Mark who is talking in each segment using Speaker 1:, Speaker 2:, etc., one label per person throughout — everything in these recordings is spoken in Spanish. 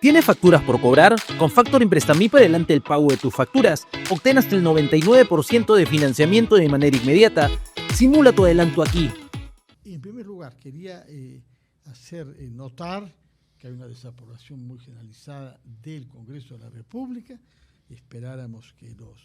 Speaker 1: ¿Tienes facturas por cobrar? Con Factoring Prestamip adelante el pago de tus facturas. Obtén hasta el 99% de financiamiento de manera inmediata. Simula tu adelanto aquí.
Speaker 2: En primer lugar, quería hacer notar que hay una desaprobación muy generalizada del Congreso de la República. Esperáramos que los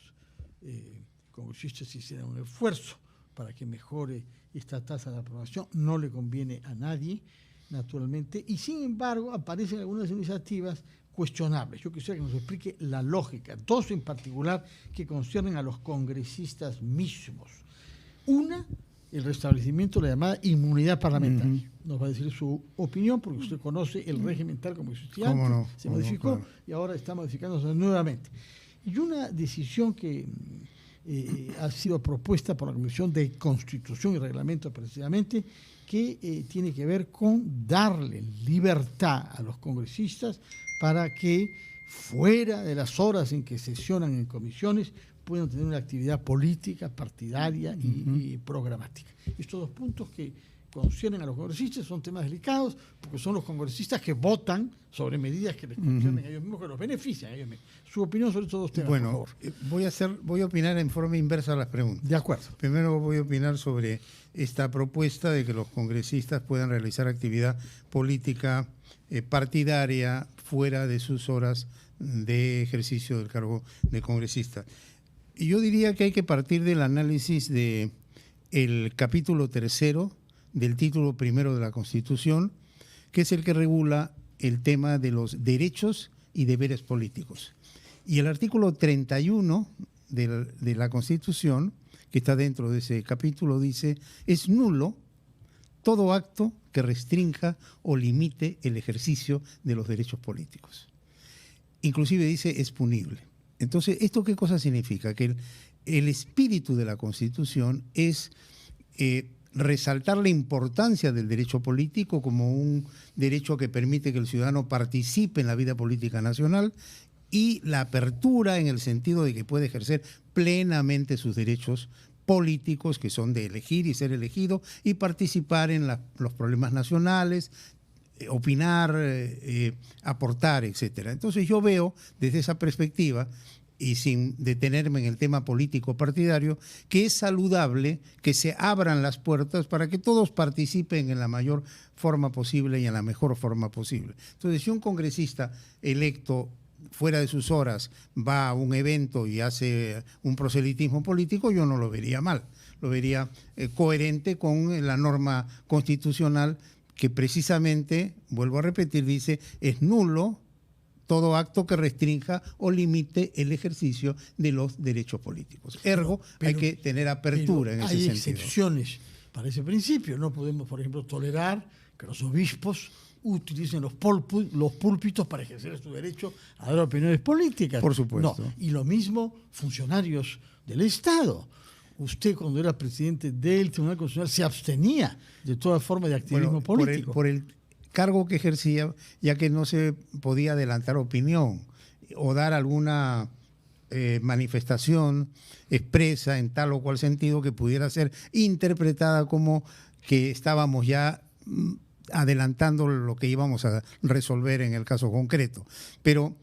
Speaker 2: congresistas hicieran un esfuerzo para que mejore esta tasa de aprobación. No le conviene a nadie, naturalmente, y sin embargo aparecen algunas iniciativas cuestionables. Yo quisiera que nos explique la lógica, dos en particular que conciernen a los congresistas mismos. Una, el restablecimiento de la llamada inmunidad parlamentaria. Nos va a decir su opinión, porque usted conoce el régimen tal como existía antes,
Speaker 3: no?
Speaker 2: se modificó, claro, y ahora está modificándose nuevamente. Y una decisión que ha sido propuesta por la Comisión de Constitución y Reglamento precisamente, que tiene que ver con darle libertad a los congresistas para que fuera de las horas en que sesionan en comisiones puedan tener una actividad política, partidaria y programática. Estos dos puntos que conciernen a los congresistas son temas delicados porque son los congresistas que votan sobre medidas que les conciernen a ellos mismos, que los benefician a ellos mismos. Su opinión sobre estos dos temas,
Speaker 3: bueno,
Speaker 2: por favor.
Speaker 3: Voy a opinar en forma inversa a las preguntas.
Speaker 2: De acuerdo.
Speaker 3: Primero voy a opinar sobre esta propuesta de que los congresistas puedan realizar actividad política partidaria fuera de sus horas de ejercicio del cargo de congresista. Y yo diría que hay que partir del análisis del capítulo 3º del título 1 de la Constitución, que es el que regula el tema de los derechos y deberes políticos. Y el artículo 31 de la Constitución, que está dentro de ese capítulo, dice: es nulo todo acto que restrinja o limite el ejercicio de los derechos políticos. Inclusive dice es punible. Entonces, ¿esto qué cosa significa? Que el espíritu de la Constitución es resaltar la importancia del derecho político como un derecho que permite que el ciudadano participe en la vida política nacional, y la apertura en el sentido de que puede ejercer plenamente sus derechos políticos, que son de elegir y ser elegido, y participar en los problemas nacionales, opinar, aportar, etcétera. Entonces yo veo desde esa perspectiva, y sin detenerme en el tema político partidario, que es saludable que se abran las puertas para que todos participen en la mayor forma posible y en la mejor forma posible. Entonces, si un congresista electo fuera de sus horas va a un evento y hace un proselitismo político, yo no lo vería mal, lo vería coherente con la norma constitucional que precisamente, vuelvo a repetir, dice es nulo todo acto que restrinja o limite el ejercicio de los derechos políticos. Ergo, hay que tener apertura en ese sentido.
Speaker 2: Hay excepciones para ese principio. No podemos, por ejemplo, tolerar que los obispos utilicen los púlpitos para ejercer su derecho a dar opiniones políticas.
Speaker 3: Por supuesto.
Speaker 2: No. Y lo mismo funcionarios del Estado. Usted, cuando era presidente del Tribunal Constitucional, se abstenía de toda forma de activismo político.
Speaker 3: Por el cargo que ejercía, ya que no se podía adelantar opinión o dar alguna manifestación expresa en tal o cual sentido que pudiera ser interpretada como que estábamos ya adelantando lo que íbamos a resolver en el caso concreto. Pero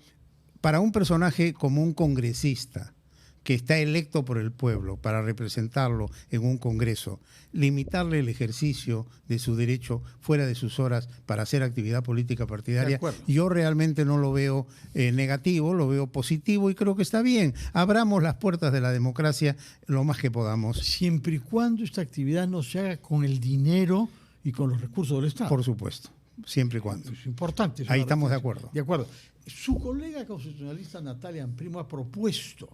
Speaker 3: para un personaje como un congresista que está electo por el pueblo para representarlo en un congreso, limitarle el ejercicio de su derecho fuera de sus horas para hacer actividad política partidaria, yo realmente no lo veo negativo, lo veo positivo y creo que está bien. Abramos las puertas de la democracia lo más que podamos.
Speaker 2: Siempre y cuando esta actividad no se haga con el dinero y con los recursos del Estado.
Speaker 3: Por supuesto, siempre y cuando.
Speaker 2: Es importante.
Speaker 3: Ahí estamos de acuerdo.
Speaker 2: De acuerdo. Su colega constitucionalista Natalia Amprimo ha propuesto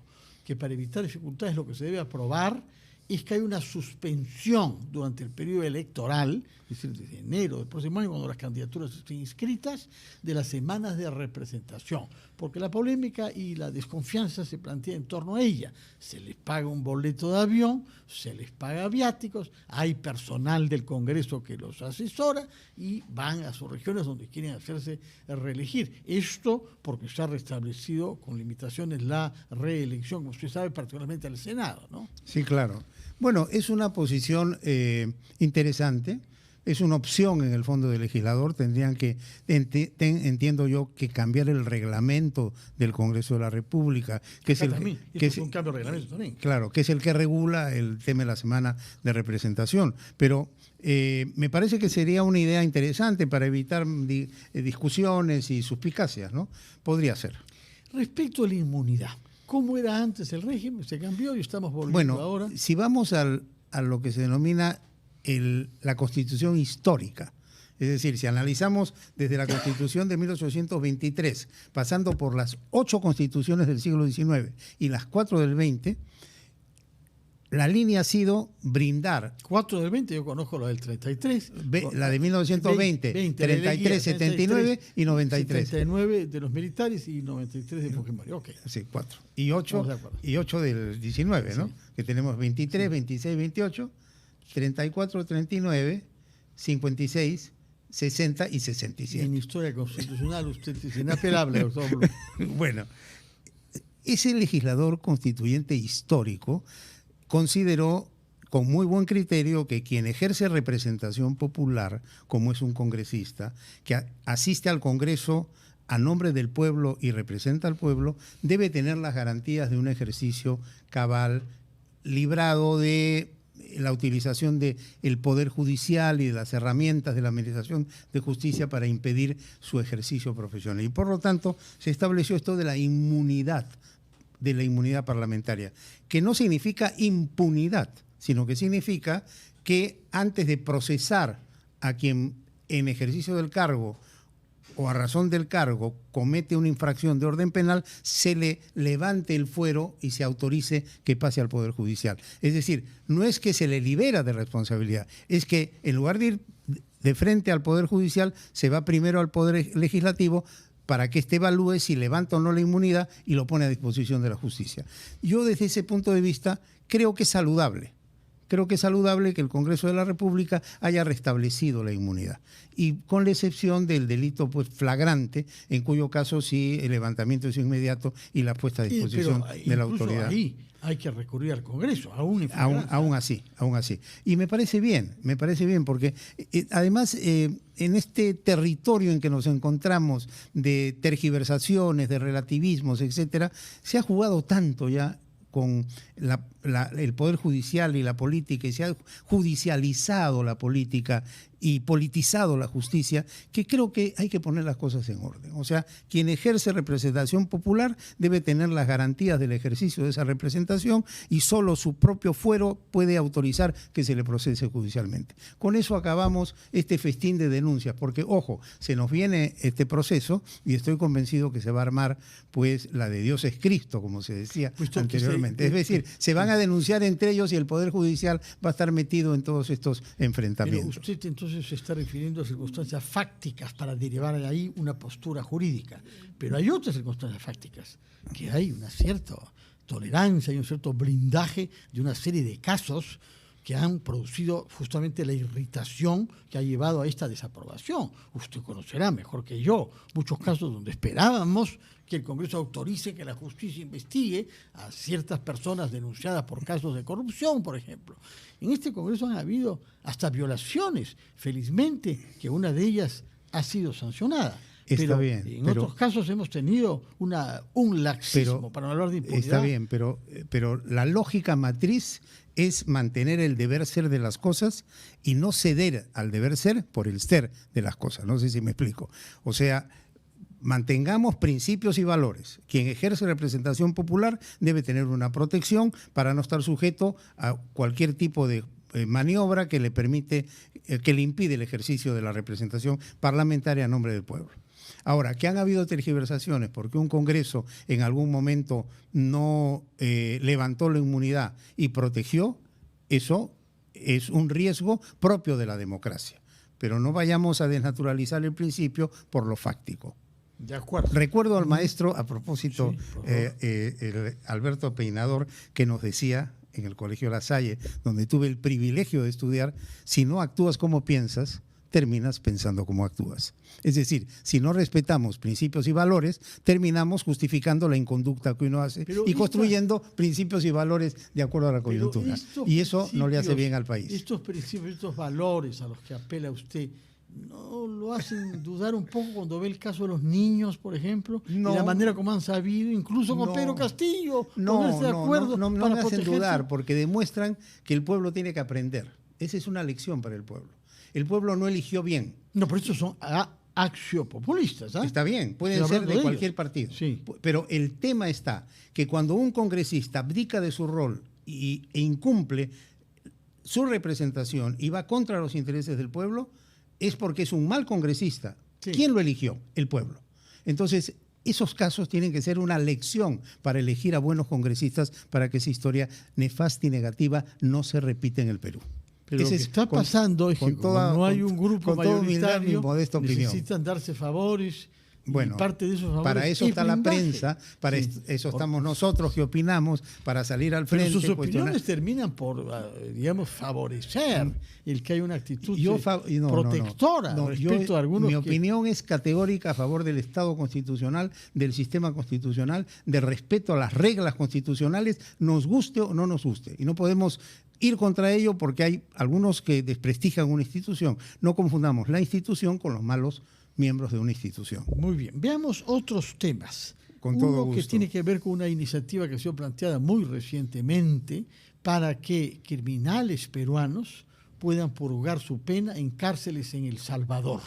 Speaker 2: que para evitar dificultades lo que se debe aprobar es que hay una suspensión durante el periodo electoral, es decir, desde enero del próximo año, cuando las candidaturas estén inscritas, de las semanas de representación, porque la polémica y la desconfianza se plantea en torno a ella. Se les paga un boleto de avión, se les paga viáticos, hay personal del Congreso que los asesora y van a sus regiones donde quieren hacerse reelegir. Esto porque se ha restablecido con limitaciones la reelección, como usted sabe, particularmente al Senado, ¿no?
Speaker 3: Sí, claro. Bueno, es una posición interesante, es una opción en el fondo del legislador. Tendrían que, entiendo yo, que cambiar el reglamento del Congreso de la República, que es
Speaker 2: un cambio de reglamento también.
Speaker 3: Claro, que es el que regula el tema de la semana de representación. Pero me parece que sería una idea interesante para evitar discusiones y suspicacias, ¿no? Podría ser.
Speaker 2: Respecto a la inmunidad, ¿cómo era antes el régimen? ¿Se cambió y estamos volviendo ahora?
Speaker 3: Si vamos a lo que se denomina la Constitución histórica, es decir, si analizamos desde la Constitución de 1823, pasando por las 8 constituciones del siglo XIX y las 4 del XX, la línea ha sido brindar.
Speaker 2: 4 del 20, yo conozco la del 33.
Speaker 3: La de 1920, 33, 79 y 93.
Speaker 2: 79 de los militares y 93 de Fujimori. Okay.
Speaker 3: Sí, 4. Y 8 del 19, ¿no? Sí. Que tenemos 23, 26, 28, 34, 39, 56, 60 y 67.
Speaker 2: En historia constitucional usted es inapelable, doctor Blum.
Speaker 3: Bueno, ese legislador constituyente histórico consideró con muy buen criterio que quien ejerce representación popular, como es un congresista, que asiste al Congreso a nombre del pueblo y representa al pueblo, debe tener las garantías de un ejercicio cabal, librado de la utilización del Poder Judicial y de las herramientas de la Administración de Justicia para impedir su ejercicio profesional. Y por lo tanto se estableció esto de la inmunidad parlamentaria, que no significa impunidad, sino que significa que antes de procesar a quien en ejercicio del cargo o a razón del cargo comete una infracción de orden penal, se le levante el fuero y se autorice que pase al Poder Judicial. Es decir, no es que se le libera de responsabilidad, es que en lugar de ir de frente al Poder Judicial, se va primero al Poder Legislativo para que éste evalúe si levanta o no la inmunidad y lo pone a disposición de la justicia. Yo desde ese punto de vista creo que es saludable. Creo que es saludable que el Congreso de la República haya restablecido la inmunidad. Y con la excepción del delito pues, flagrante, en cuyo caso sí el levantamiento es inmediato y la puesta a disposición de la autoridad.
Speaker 2: Ahí hay que recurrir al Congreso, aún
Speaker 3: así. Y me parece bien, porque además en este territorio en que nos encontramos de tergiversaciones, de relativismos, etcétera, se ha jugado tanto ya con el Poder Judicial y la política, y se ha judicializado la política y politizado la justicia, que creo que hay que poner las cosas en orden. O sea, quien ejerce representación popular debe tener las garantías del ejercicio de esa representación y solo su propio fuero puede autorizar que se le procese judicialmente. Con eso acabamos este festín de denuncias, porque, ojo, se nos viene este proceso y estoy convencido que se va a armar pues la de Dios es Cristo, como se decía anteriormente. Es decir, se van a denunciar entre ellos y el Poder Judicial va a estar metido en todos estos enfrentamientos.
Speaker 2: Pero usted entonces se está refiriendo a circunstancias fácticas para derivar de ahí una postura jurídica. Pero hay otras circunstancias fácticas, que hay una cierta tolerancia, hay un cierto blindaje de una serie de casos que han producido justamente la irritación que ha llevado a esta desaprobación. Usted conocerá mejor que yo muchos casos donde esperábamos que el Congreso autorice que la justicia investigue a ciertas personas denunciadas por casos de corrupción, por ejemplo. En este Congreso han habido hasta violaciones, felizmente que una de ellas ha sido sancionada.
Speaker 3: Está bien.
Speaker 2: En otros casos hemos tenido un laxismo, para no hablar de impunidad.
Speaker 3: Está bien, pero la lógica matriz es mantener el deber ser de las cosas y no ceder al deber ser por el ser de las cosas. No sé si me explico. O sea, mantengamos principios y valores. Quien ejerce representación popular debe tener una protección para no estar sujeto a cualquier tipo de maniobra que le impide el ejercicio de la representación parlamentaria a nombre del pueblo. Ahora, que han habido tergiversaciones porque un Congreso en algún momento no levantó la inmunidad y protegió, eso es un riesgo propio de la democracia. Pero no vayamos a desnaturalizar el principio por lo fáctico.
Speaker 2: De acuerdo.
Speaker 3: Recuerdo al maestro, a propósito, Alberto Peinador, que nos decía en el Colegio La Salle, donde tuve el privilegio de estudiar, si no actúas como piensas, terminas pensando como actúas. Es decir, si no respetamos principios y valores, terminamos justificando la inconducta que uno hace y construyendo principios y valores de acuerdo a la coyuntura. Y eso no le hace bien al país.
Speaker 2: Estos principios, estos valores a los que apela usted, ¿no lo hacen dudar un poco cuando ve el caso de los niños, por ejemplo?
Speaker 3: No,
Speaker 2: y la manera como han sabido, incluso con Pedro Castillo, ponerse de acuerdo
Speaker 3: no
Speaker 2: para
Speaker 3: me hacen
Speaker 2: protegerse.
Speaker 3: dudar, porque demuestran que el pueblo tiene que aprender. Esa es una lección para el pueblo. El pueblo no eligió bien.
Speaker 2: No, pero estos son axiopopulistas. ¿Eh?
Speaker 3: Está bien, pueden ser de cualquier partido.
Speaker 2: Sí.
Speaker 3: Pero el tema está que cuando un congresista abdica de su rol e incumple su representación y va contra los intereses del pueblo, es porque es un mal congresista.
Speaker 2: Sí.
Speaker 3: ¿Quién lo eligió? El pueblo. Entonces, esos casos tienen que ser una lección para elegir a buenos congresistas para que esa historia nefasta y negativa no se repita en el Perú.
Speaker 2: Pero lo que está pasando es que como no hay un grupo mayoritario, necesitan darse favores.
Speaker 3: Bueno,
Speaker 2: parte de esos favores
Speaker 3: para eso está la prensa, para eso estamos nosotros que opinamos, para salir al frente.
Speaker 2: Pero sus opiniones terminan por, digamos, favorecer el que hay una actitud protectora respecto a algunos.
Speaker 3: Mi opinión es categórica a favor del Estado constitucional, del sistema constitucional, del respeto a las reglas constitucionales, nos guste o no nos guste. Y no podemos ir contra ello porque hay algunos que desprestigian una institución. No confundamos la institución con los malos miembros de una institución.
Speaker 2: Muy bien, veamos otros temas.
Speaker 3: Con todo
Speaker 2: Uno
Speaker 3: gusto.
Speaker 2: que tiene que ver con una iniciativa que ha sido planteada muy recientemente para que criminales peruanos puedan purgar su pena en cárceles en El Salvador.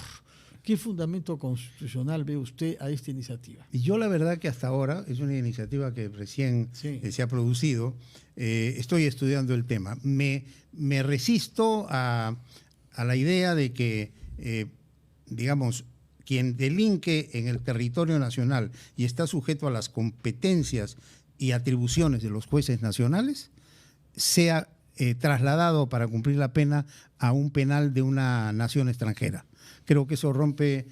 Speaker 2: ¿Qué fundamento constitucional ve usted a esta iniciativa?
Speaker 3: Y yo la verdad que hasta ahora, es una iniciativa que recién se ha producido, estoy estudiando el tema. Me resisto a la idea de que, digamos, quien delinque en el territorio nacional y está sujeto a las competencias y atribuciones de los jueces nacionales, sea trasladado para cumplir la pena a un penal de una nación extranjera. Creo que eso rompe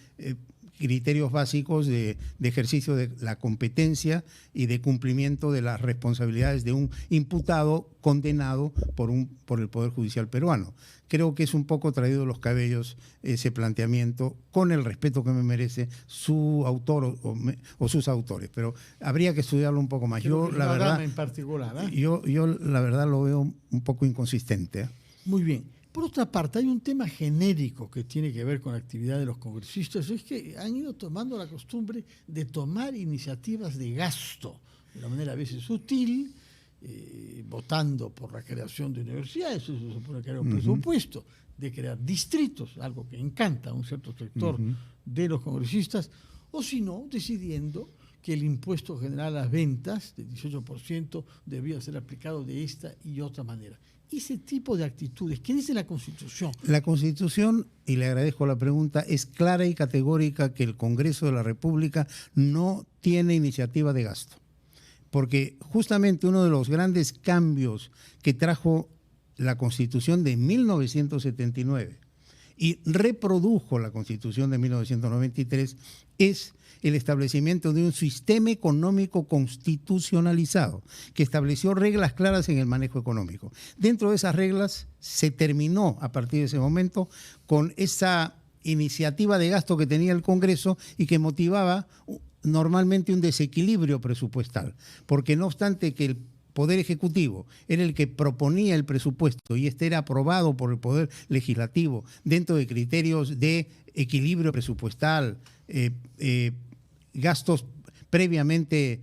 Speaker 3: criterios básicos de ejercicio de la competencia y de cumplimiento de las responsabilidades de un imputado condenado por el Poder Judicial peruano. Creo que es un poco traído de los cabellos ese planteamiento, con el respeto que me merece su autor o sus autores, pero habría que estudiarlo un poco más.
Speaker 2: Yo la verdad, en particular,
Speaker 3: yo la verdad lo veo un poco inconsistente.
Speaker 2: Muy bien. Por otra parte, hay un tema genérico que tiene que ver con la actividad de los congresistas, es que han ido tomando la costumbre de tomar iniciativas de gasto, de una manera a veces sutil, votando por la creación de universidades, eso se supone que era un presupuesto, de crear distritos, algo que encanta a un cierto sector de los congresistas, o si no, decidiendo que el impuesto general a las ventas del 18% debía ser aplicado de esta y otra manera. Ese tipo de actitudes, ¿qué dice la Constitución?
Speaker 3: La Constitución, y le agradezco la pregunta, es clara y categórica que el Congreso de la República no tiene iniciativa de gasto. Porque justamente uno de los grandes cambios que trajo la Constitución de 1979 y reprodujo la Constitución de 1993 es el establecimiento de un sistema económico constitucionalizado que estableció reglas claras en el manejo económico. Dentro de esas reglas se terminó a partir de ese momento con esa iniciativa de gasto que tenía el Congreso y que motivaba normalmente un desequilibrio presupuestal, porque no obstante que el Poder Ejecutivo era el que proponía el presupuesto y este era aprobado por el Poder Legislativo dentro de criterios de equilibrio presupuestal, gastos previamente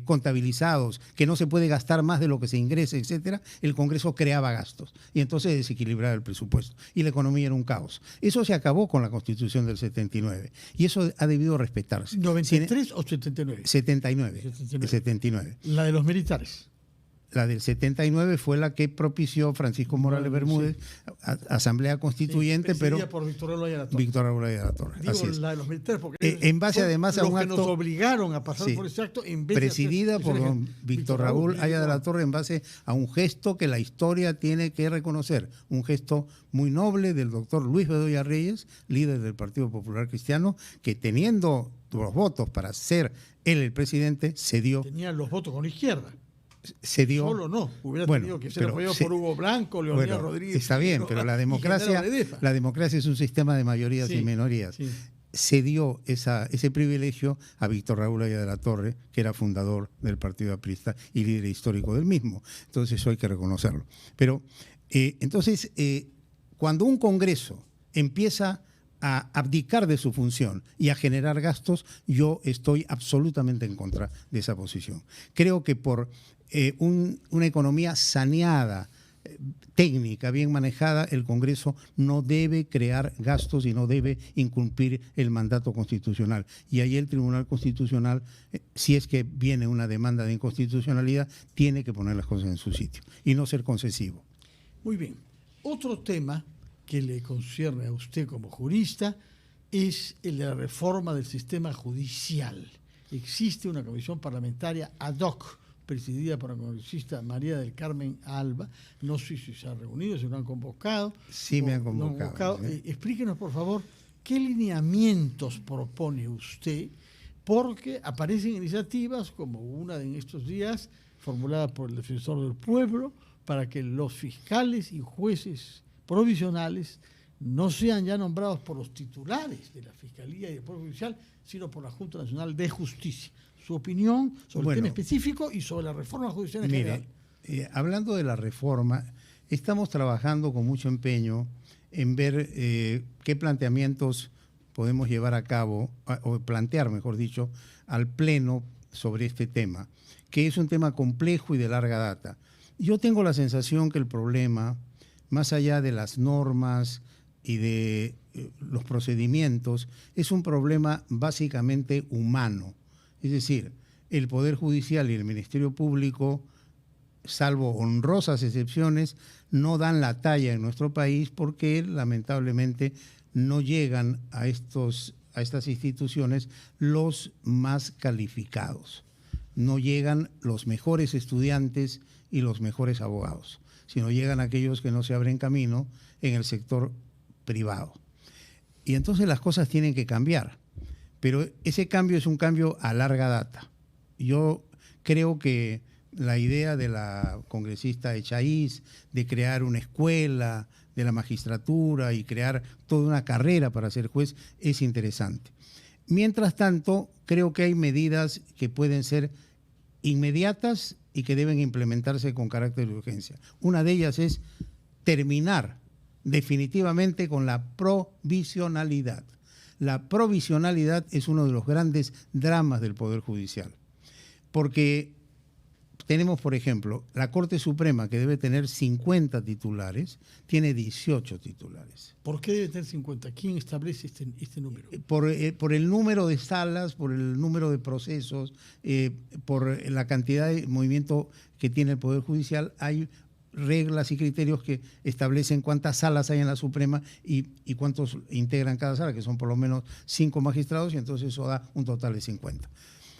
Speaker 3: contabilizados, que no se puede gastar más de lo que se ingresa, etcétera, el Congreso creaba gastos y entonces desequilibraba el presupuesto y la economía era un caos. Eso se acabó con la Constitución del 79 y eso ha debido respetarse.
Speaker 2: ¿93 o 79?
Speaker 3: 79. 79.
Speaker 2: La de los militares.
Speaker 3: La del 79 fue la que propició Francisco Morales Bermúdez, Asamblea Constituyente, pero
Speaker 2: por Víctor Raúl Ayala Torre.
Speaker 3: Víctor Raúl Ayala Torre.
Speaker 2: Digo,
Speaker 3: así es.
Speaker 2: La de los militares, porque
Speaker 3: en base además a un acto
Speaker 2: que nos obligaron a pasar por ese acto en vez
Speaker 3: presidida por don Víctor Raúl Ayala Torre en base a un gesto que la historia tiene que reconocer, un gesto muy noble del doctor Luis Bedoya Reyes, líder del Partido Popular Cristiano, que teniendo los votos para ser él el presidente, cedió.
Speaker 2: Tenía los votos con la izquierda.
Speaker 3: se dio.
Speaker 2: Solo no, hubiera
Speaker 3: bueno,
Speaker 2: tenido que ser apoyado por Hugo Blanco, Leonidas
Speaker 3: bueno,
Speaker 2: Rodríguez.
Speaker 3: Está bien, pero la democracia es un sistema de mayorías y minorías. Sí. Se dio ese privilegio a Víctor Raúl Haya de la Torre, que era fundador del Partido Aprista y líder histórico del mismo. Entonces eso hay que reconocerlo. Pero entonces, cuando un Congreso empieza a abdicar de su función y a generar gastos, yo estoy absolutamente en contra de esa posición. Creo que por una economía saneada, técnica, bien manejada, el Congreso no debe crear gastos y no debe incumplir el mandato constitucional. Y ahí el Tribunal Constitucional, si es que viene una demanda de inconstitucionalidad, tiene que poner las cosas en su sitio y no ser concesivo.
Speaker 2: Muy bien. Otro tema que le concierne a usted como jurista es el de la reforma del sistema judicial. Existe una comisión parlamentaria ad hoc presidida por la congresista María del Carmen Alba. No sé si se ha reunido, si lo han convocado.
Speaker 3: Sí, me han convocado.
Speaker 2: Explíquenos, por favor, qué lineamientos propone usted, porque aparecen iniciativas como una de en estos días formulada por el Defensor del Pueblo para que los fiscales y jueces provisionales no sean ya nombrados por los titulares de la Fiscalía y del Poder Judicial, sino por la Junta Nacional de Justicia. Su opinión sobre el tema específico y sobre la reforma judicial en general.
Speaker 3: Hablando de la reforma, estamos trabajando con mucho empeño en ver qué planteamientos podemos llevar a cabo, o plantear, mejor dicho, al Pleno sobre este tema, que es un tema complejo y de larga data. Yo tengo la sensación que el problema, más allá de las normas y de los procedimientos, es un problema básicamente humano. Es decir, el Poder Judicial y el Ministerio Público, salvo honrosas excepciones, no dan la talla en nuestro país porque lamentablemente no llegan a estas instituciones los más calificados. No llegan los mejores estudiantes y los mejores abogados, sino llegan aquellos que no se abren camino en el sector privado. Y entonces las cosas tienen que cambiar. Pero ese cambio es un cambio a larga data. Yo creo que la idea de la congresista Echaíz de crear una escuela de la magistratura y crear toda una carrera para ser juez es interesante. Mientras tanto, creo que hay medidas que pueden ser inmediatas y que deben implementarse con carácter de urgencia. Una de ellas es terminar definitivamente con la provisionalidad. La provisionalidad es uno de los grandes dramas del Poder Judicial, porque tenemos, por ejemplo, la Corte Suprema, que debe tener 50 titulares, tiene 18 titulares.
Speaker 2: ¿Por qué debe tener 50? ¿Quién establece este número?
Speaker 3: Por el número de salas, por el número de procesos, por la cantidad de movimiento que tiene el Poder Judicial. Hay reglas y criterios que establecen cuántas salas hay en la Suprema y cuántos integran cada sala, que son por lo menos 5 magistrados, y entonces eso da un total de 50.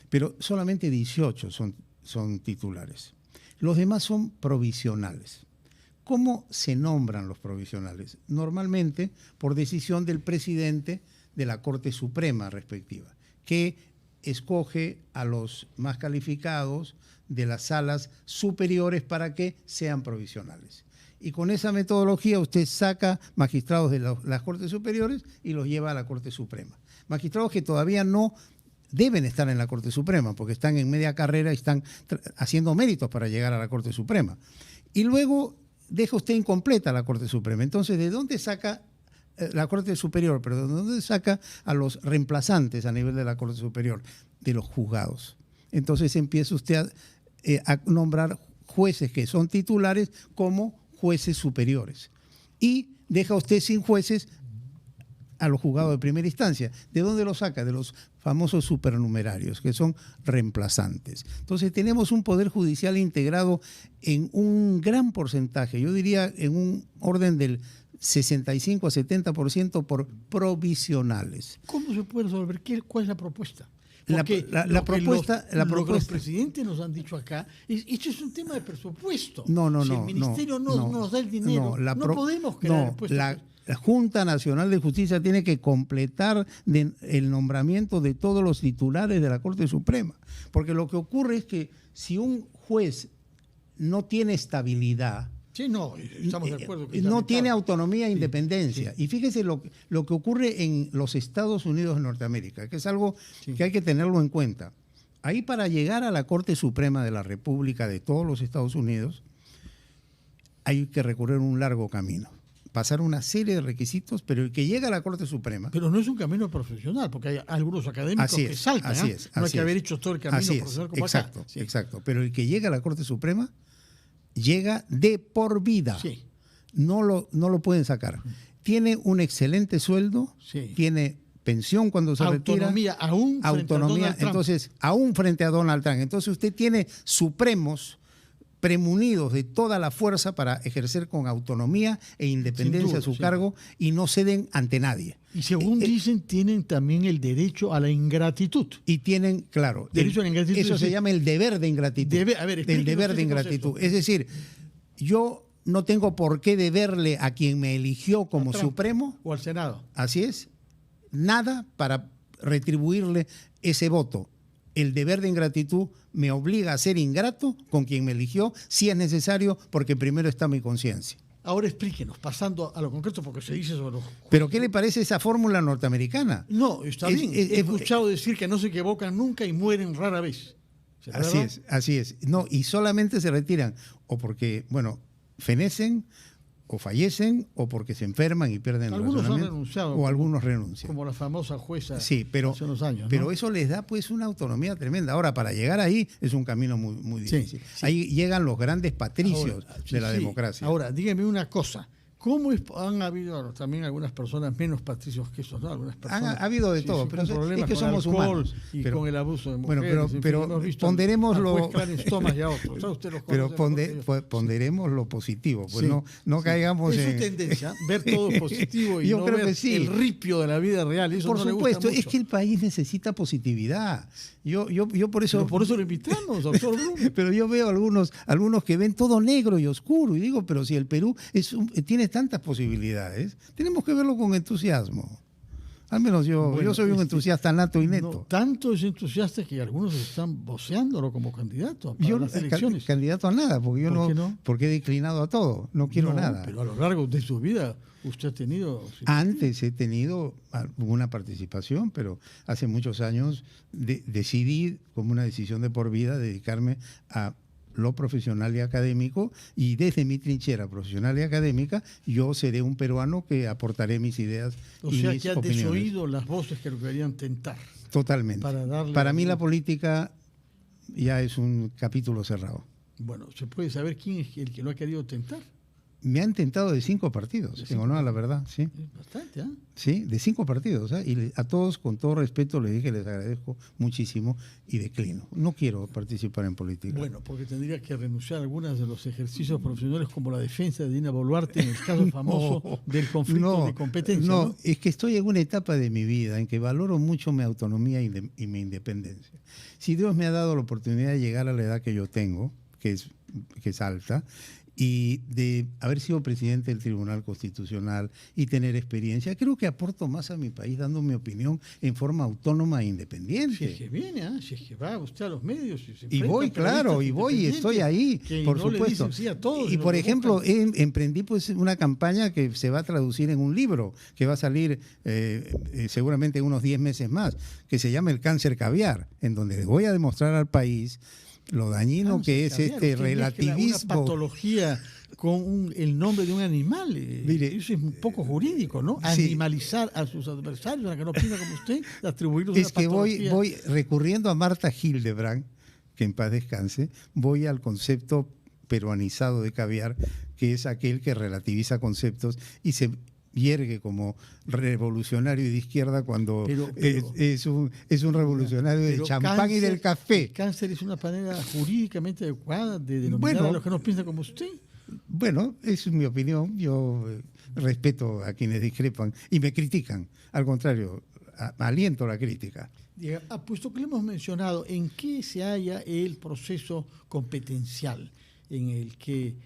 Speaker 3: Pero solamente 18 son titulares. Los demás son provisionales. ¿Cómo se nombran los provisionales? Normalmente por decisión del presidente de la Corte Suprema respectiva, que escoge a los más calificados de las salas superiores para que sean provisionales. Y con esa metodología usted saca magistrados de las Cortes Superiores y los lleva a la Corte Suprema. Magistrados que todavía no deben estar en la Corte Suprema porque están en media carrera y están haciendo méritos para llegar a la Corte Suprema. Y luego deja usted incompleta la Corte Suprema. Entonces, ¿de dónde saca la Corte Superior? Perdón, ¿de dónde saca a los reemplazantes a nivel de la Corte Superior? De los juzgados. Entonces empieza usted a nombrar jueces que son titulares como jueces superiores. Y deja usted sin jueces a los juzgados de primera instancia. ¿De dónde los saca? De los famosos supernumerarios, que son reemplazantes. Entonces tenemos un poder judicial integrado en un gran porcentaje, yo diría en un orden del 65 a 70% por provisionales.
Speaker 2: ¿Cómo se puede resolver? ¿Cuál es la propuesta?
Speaker 3: La propuesta,
Speaker 2: lo que los presidentes nos han dicho acá, esto es un tema de presupuesto. Si el ministerio no nos da el dinero, no podemos crear
Speaker 3: la Junta Nacional de Justicia tiene que completar el nombramiento de todos los titulares de la Corte Suprema. Porque lo que ocurre es que si un juez no tiene estabilidad.
Speaker 2: Sí, no, estamos de acuerdo. Que es
Speaker 3: No
Speaker 2: lamentable.
Speaker 3: tiene autonomía e independencia.
Speaker 2: sí.
Speaker 3: Y fíjese lo que ocurre en los Estados Unidos de Norteamérica, que es algo que hay que tenerlo en cuenta. Ahí, para llegar a la Corte Suprema de la República de todos los Estados Unidos, hay que recorrer un largo camino, pasar una serie de requisitos, pero el que llega a la Corte Suprema...
Speaker 2: Pero no es un camino profesional, porque hay algunos académicos que saltan.
Speaker 3: así es,
Speaker 2: no hay
Speaker 3: así
Speaker 2: que haber
Speaker 3: es.
Speaker 2: hecho todo el camino
Speaker 3: Así es,
Speaker 2: profesional como
Speaker 3: exacto,
Speaker 2: acá. Sí.
Speaker 3: exacto. Pero el que llega a la Corte Suprema llega de por vida.
Speaker 2: Sí.
Speaker 3: No lo pueden sacar. Tiene un excelente sueldo,
Speaker 2: Sí.
Speaker 3: tiene pensión cuando se
Speaker 2: Autonomía,
Speaker 3: retira.
Speaker 2: aún frente a
Speaker 3: Autonomía,
Speaker 2: Donald Trump.
Speaker 3: entonces, aún frente a Donald Trump. Entonces usted tiene supremos premunidos de toda la fuerza para ejercer con autonomía e independencia
Speaker 2: duda,
Speaker 3: su
Speaker 2: sí.
Speaker 3: cargo y no ceden ante nadie.
Speaker 2: Y según dicen, tienen también el derecho a la ingratitud.
Speaker 3: Y tienen, claro,
Speaker 2: Derecho a la ingratitud,
Speaker 3: eso
Speaker 2: es
Speaker 3: se
Speaker 2: decir,
Speaker 3: llama el deber de ingratitud.
Speaker 2: a ver,
Speaker 3: el
Speaker 2: explíquenos
Speaker 3: deber
Speaker 2: ese
Speaker 3: de ingratitud.
Speaker 2: concepto.
Speaker 3: Es decir, yo no tengo por qué deberle a quien me eligió como
Speaker 2: Trump.
Speaker 3: supremo,
Speaker 2: O al Senado.
Speaker 3: así es, nada para retribuirle ese voto. El deber de ingratitud me obliga a ser ingrato con quien me eligió, si es necesario, porque primero está mi conciencia.
Speaker 2: Ahora explíquenos, pasando a lo concreto, porque se dice sobre los...
Speaker 3: ¿Pero qué le parece esa fórmula norteamericana?
Speaker 2: No, está bien. He escuchado decir que no se equivocan nunca y mueren rara vez. ¿Será
Speaker 3: Así
Speaker 2: verdad?
Speaker 3: es, así es. No, y solamente se retiran o porque, bueno, fenecen o fallecen o porque se enferman y pierden el
Speaker 2: Algunos han
Speaker 3: razonamiento,
Speaker 2: renunciado,
Speaker 3: o algunos renuncian.
Speaker 2: Como la famosa jueza
Speaker 3: Sí, pero,
Speaker 2: hace unos años, ¿no?
Speaker 3: pero eso les da pues una autonomía tremenda. Ahora, para llegar ahí es un camino muy, muy
Speaker 2: Sí,
Speaker 3: difícil.
Speaker 2: sí.
Speaker 3: Ahí llegan los grandes patricios
Speaker 2: Ahora,
Speaker 3: de la
Speaker 2: sí.
Speaker 3: democracia.
Speaker 2: Ahora, dígame una cosa. ¿Cómo han habido también algunas personas menos patricios que esos, ¿no? Algunas personas,
Speaker 3: Ha habido de todo,
Speaker 2: sí,
Speaker 3: pero
Speaker 2: con
Speaker 3: es
Speaker 2: problemas
Speaker 3: que
Speaker 2: con
Speaker 3: somos
Speaker 2: alcohol
Speaker 3: humanos.
Speaker 2: y
Speaker 3: Pero-
Speaker 2: con el abuso de
Speaker 3: bueno,
Speaker 2: mujeres.
Speaker 3: pero
Speaker 2: hemos visto
Speaker 3: ponderemos
Speaker 2: al
Speaker 3: lo-
Speaker 2: juez Clarence Thomas y a otros. ¿Sabe? Usted los
Speaker 3: Pero
Speaker 2: conoce mejor que yo.
Speaker 3: ponderemos lo positivo, pues
Speaker 2: Sí,
Speaker 3: no
Speaker 2: sí.
Speaker 3: caigamos
Speaker 2: Es
Speaker 3: en...
Speaker 2: su tendencia, ver todo positivo y
Speaker 3: Yo
Speaker 2: no
Speaker 3: creo
Speaker 2: ver
Speaker 3: que sí.
Speaker 2: el ripio de la vida real. Y eso
Speaker 3: Por
Speaker 2: no le
Speaker 3: supuesto,
Speaker 2: gusta
Speaker 3: es
Speaker 2: mucho.
Speaker 3: que el país necesita positividad. Yo por eso...
Speaker 2: Pero por eso lo invitamos, doctor Blum.
Speaker 3: Pero yo veo algunos que ven todo negro y oscuro y digo, pero si el Perú tiene tantas posibilidades, tenemos que verlo con entusiasmo. Al menos yo
Speaker 2: Bueno,
Speaker 3: soy un entusiasta nato y neto.
Speaker 2: No, tanto es entusiasta que algunos están voceándolo como candidato para
Speaker 3: Yo
Speaker 2: las elecciones.
Speaker 3: candidato a nada, porque yo
Speaker 2: ¿Por qué
Speaker 3: no,
Speaker 2: no?
Speaker 3: porque he declinado a todo, no quiero
Speaker 2: No,
Speaker 3: nada.
Speaker 2: Pero a lo largo de su vida usted ha tenido...
Speaker 3: Antes he tenido alguna participación, pero hace muchos años decidí, como una decisión de por vida, dedicarme a lo profesional y académico, y desde mi trinchera profesional y académica yo seré un peruano que aportaré mis ideas
Speaker 2: O
Speaker 3: y
Speaker 2: sea,
Speaker 3: mis
Speaker 2: que ha
Speaker 3: opiniones.
Speaker 2: desoído las voces que lo querían tentar.
Speaker 3: Totalmente.
Speaker 2: Para
Speaker 3: mí la
Speaker 2: algún-
Speaker 3: política ya es un capítulo cerrado.
Speaker 2: Bueno, ¿se puede saber quién es el que lo ha querido tentar?
Speaker 3: Me han tentado de 5 partidos, en honor a la verdad, sí.
Speaker 2: Es bastante, ¿ah?
Speaker 3: Sí, de 5 partidos. Y a todos, con todo respeto, les dije, les agradezco muchísimo y declino. No quiero participar en política.
Speaker 2: Bueno, porque tendría que renunciar a algunos de los ejercicios profesionales como la defensa de Dina Boluarte en el caso famoso del conflicto de competencia.
Speaker 3: No,
Speaker 2: ¿no?
Speaker 3: es que estoy en una etapa de mi vida en que valoro mucho mi autonomía y mi independencia. Si Dios me ha dado la oportunidad de llegar a la edad que yo tengo, que es alta, y de haber sido presidente del Tribunal Constitucional y tener experiencia, creo que aporto más a mi país dando mi opinión en forma autónoma e independiente.
Speaker 2: Si es que viene, ¿ah? Si es que va usted a los medios. Se
Speaker 3: Y
Speaker 2: enfrenta
Speaker 3: voy,
Speaker 2: a
Speaker 3: claro,
Speaker 2: periodistas
Speaker 3: y voy, y estoy ahí,
Speaker 2: que
Speaker 3: por
Speaker 2: no le
Speaker 3: supuesto.
Speaker 2: dicen sí a todos,
Speaker 3: Y
Speaker 2: sino
Speaker 3: por
Speaker 2: que
Speaker 3: ejemplo,
Speaker 2: buscan-
Speaker 3: emprendí pues una campaña que se va a traducir en un libro, que va a salir seguramente en unos 10 meses más, que se llama El cáncer caviar, en donde voy a demostrar al país lo dañino que es
Speaker 2: Caviar,
Speaker 3: este
Speaker 2: usted mezcla
Speaker 3: relativismo.
Speaker 2: Una patología con el nombre de un animal.
Speaker 3: Mire,
Speaker 2: eso es un poco jurídico, ¿no?
Speaker 3: sí.
Speaker 2: Animalizar a sus adversarios, a que no piensa como usted, atribuirles
Speaker 3: Es
Speaker 2: una
Speaker 3: que
Speaker 2: patología.
Speaker 3: voy recurriendo a Marta Hildebrand, que en paz descanse, voy al concepto peruanizado de caviar, que es aquel que relativiza conceptos y se yergue como revolucionario y de izquierda cuando
Speaker 2: Pero-
Speaker 3: es un revolucionario del
Speaker 2: Pero
Speaker 3: champán y del café.
Speaker 2: el cáncer es una manera jurídicamente adecuada de denominar
Speaker 3: Bueno,
Speaker 2: a los que no piensan como usted.
Speaker 3: Bueno, es mi opinión. Yo respeto a quienes discrepan y me critican. Al contrario, aliento la crítica.
Speaker 2: Puesto que le hemos mencionado, ¿en qué se halla el proceso competencial en el que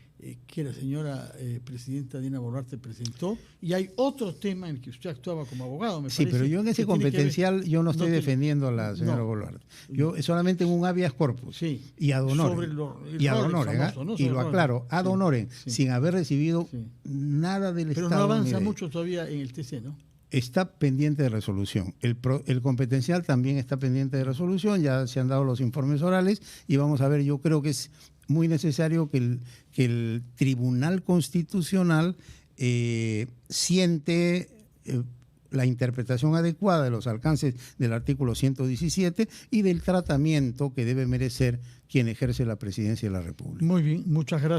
Speaker 2: que la señora presidenta Dina Boluarte presentó, y hay otro tema en el que usted actuaba como abogado, me
Speaker 3: sí,
Speaker 2: parece.
Speaker 3: pero yo en ese competencial yo no estoy defendiendo a la señora Boluarte. Yo solamente en un habeas corpus,
Speaker 2: sí,
Speaker 3: y ad honorem, y ad honorem,
Speaker 2: famoso, ¿no?
Speaker 3: y lo aclaro, ad honorem,
Speaker 2: sí,
Speaker 3: sin haber recibido nada del
Speaker 2: pero
Speaker 3: Estado.
Speaker 2: no avanza mucho todavía en el TC, ¿no?
Speaker 3: Está pendiente de resolución. El competencial también está pendiente de resolución, ya se han dado los informes orales y vamos a ver, yo creo que es muy necesario que el Tribunal Constitucional siente la interpretación adecuada de los alcances del artículo 117 y del tratamiento que debe merecer quien ejerce la presidencia de la República.
Speaker 2: Muy bien, muchas gracias.